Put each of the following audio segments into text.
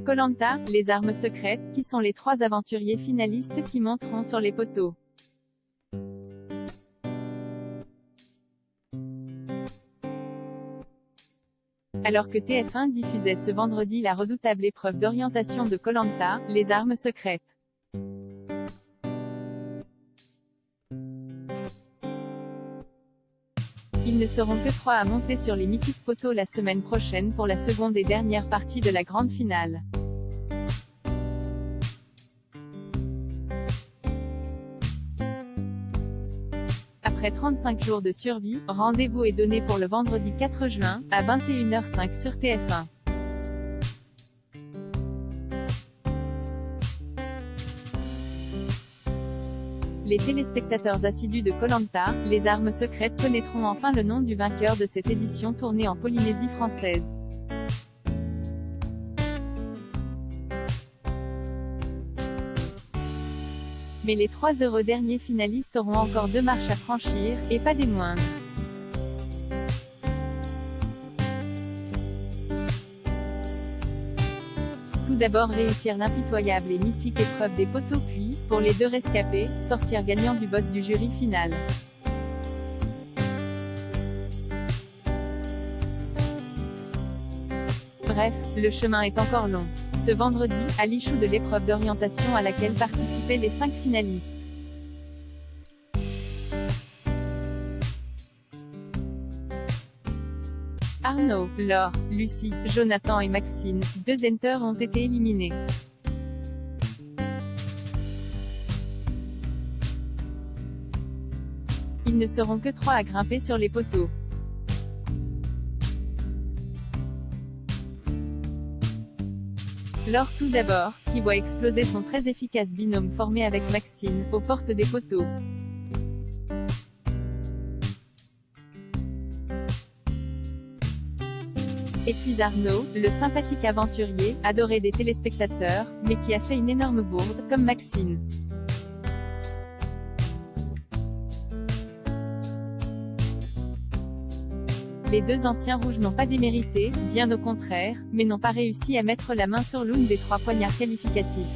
Koh-Lanta, les armes secrètes, qui sont les 3 aventuriers finalistes qui monteront sur les poteaux. Alors que TF1 diffusait ce vendredi la redoutable épreuve d'orientation de Koh-Lanta, les armes secrètes. Ils ne seront que 3 à monter sur les mythiques poteaux la semaine prochaine pour la seconde et dernière partie de la grande finale. Après 35 jours de survie, rendez-vous est donné pour le vendredi 4 juin, à 21h05 sur TF1. Les téléspectateurs assidus de Koh-Lanta, les armes secrètes connaîtront enfin le nom du vainqueur de cette édition tournée en Polynésie française. Mais les 3 heureux derniers finalistes auront encore 2 marches à franchir, et pas des moindres. Tout d'abord réussir l'impitoyable et mythique épreuve des poteaux puis, pour les 2 rescapés, sortir gagnant du vote du jury final. Bref, le chemin est encore long. Ce vendredi, à l'issue de l'épreuve d'orientation à laquelle participaient les 5 finalistes. Arnaud, Laure, Lucie, Jonathan et Maxine, 2 d'enters ont été éliminés. Ils ne seront que 3 à grimper sur les poteaux. Laure tout d'abord, qui voit exploser son très efficace binôme formé avec Maxine, aux portes des poteaux. Et puis Arnaud, le sympathique aventurier, adoré des téléspectateurs, mais qui a fait une énorme bourde, comme Maxine. Les 2 anciens rouges n'ont pas démérité, bien au contraire, mais n'ont pas réussi à mettre la main sur l'une des 3 poignards qualificatifs.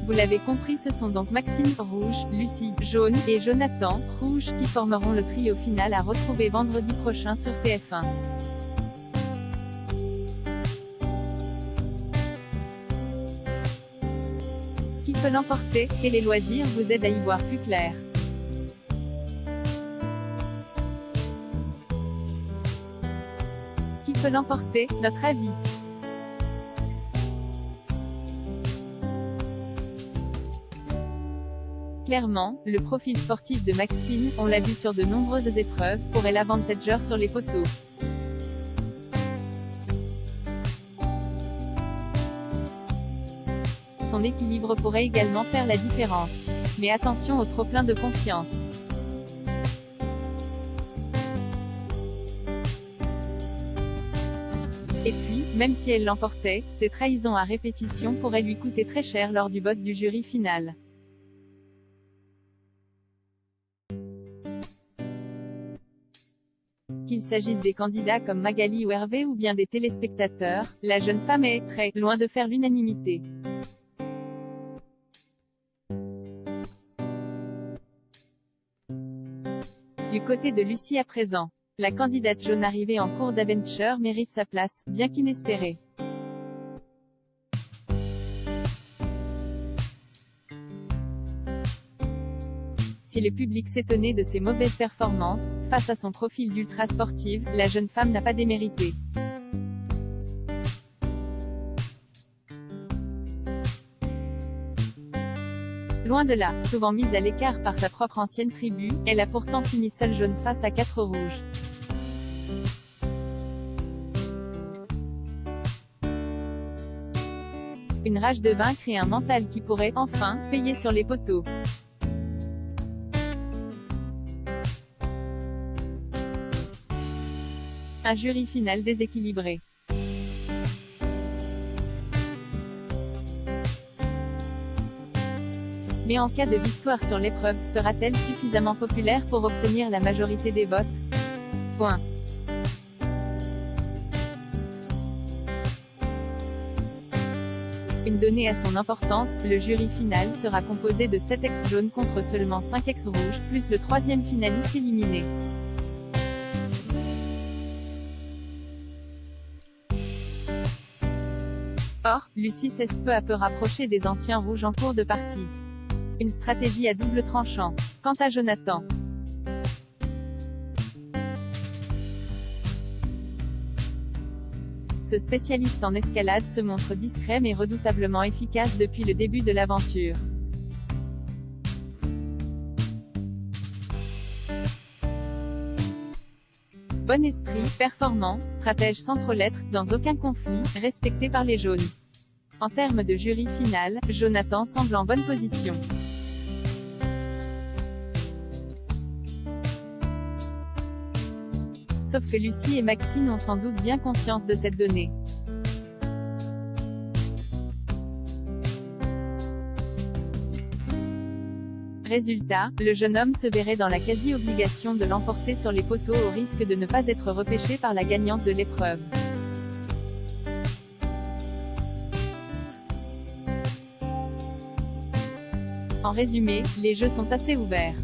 Vous l'avez compris, ce sont donc Maxine, rouge, Lucie, jaune, et Jonathan, rouge, qui formeront le trio final à retrouver vendredi prochain sur TF1. Qui peut l'emporter? Télé Loisirs vous aide à y voir plus clair. Qui peut l'emporter? Notre avis. Clairement, le profil sportif de Maxine, on l'a vu sur de nombreuses épreuves, pourrait l'avantager sur les poteaux. Son équilibre pourrait également faire la différence. Mais attention au trop-plein de confiance. Et puis, même si elle l'emportait, ces trahisons à répétition pourraient lui coûter très cher lors du vote du jury final. Qu'il s'agisse des candidats comme Magali ou Hervé ou bien des téléspectateurs, la jeune femme est très loin de faire l'unanimité. Du côté de Lucie à présent, la candidate jaune arrivée en cours d'aventure mérite sa place, bien qu'inespérée. Si le public s'étonnait de ses mauvaises performances, face à son profil d'ultra sportive, la jeune femme n'a pas démérité. Loin de là, souvent mise à l'écart par sa propre ancienne tribu, elle a pourtant fini seule jaune face à 4 rouges. Une rage de vaincre et un mental qui pourrait, enfin, payer sur les poteaux. Un jury final déséquilibré. Mais en cas de victoire sur l'épreuve, sera-t-elle suffisamment populaire pour obtenir la majorité des votes? Point. Une donnée à son importance, le jury final sera composé de 7 ex jaunes contre seulement 5 ex rouges, plus le troisième finaliste éliminé. Or, Lucie s'est peu à peu rapprochée des anciens rouges en cours de partie. Une stratégie à double tranchant. Quant à Jonathan, ce spécialiste en escalade se montre discret mais redoutablement efficace depuis le début de l'aventure. Bon esprit, performant, stratège sans trop l'être, dans aucun conflit, respecté par les jaunes. En termes de jury final, Jonathan semble en bonne position. Sauf que Lucie et Maxine ont sans doute bien conscience de cette donnée. Résultat, le jeune homme se verrait dans la quasi-obligation de l'emporter sur les poteaux au risque de ne pas être repêché par la gagnante de l'épreuve. En résumé, les jeux sont assez ouverts.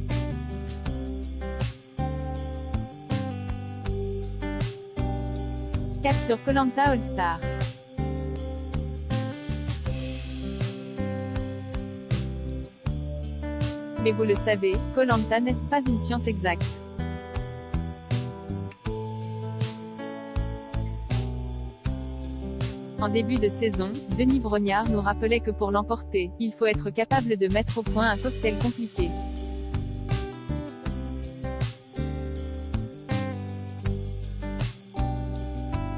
Cap sur Koh-Lanta All Star. Mais vous le savez, Koh-Lanta n'est pas une science exacte. En début de saison, Denis Brognard nous rappelait que pour l'emporter, il faut être capable de mettre au point un cocktail compliqué.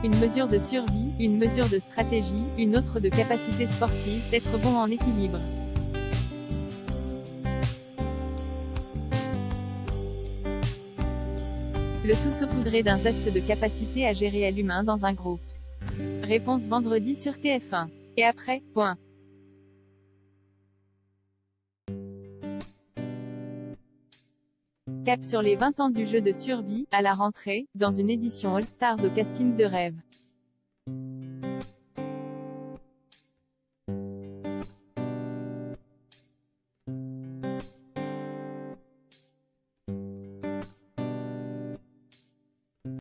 Une mesure de survie, une mesure de stratégie, une autre de capacité sportive, d'être bon en équilibre. Le tout saupoudré d'un zeste de capacité à gérer à l'humain dans un groupe. Réponse vendredi sur TF1. Et après, point. Cap sur les 20 ans du jeu de survie, à la rentrée, dans une édition All Stars au casting de rêve.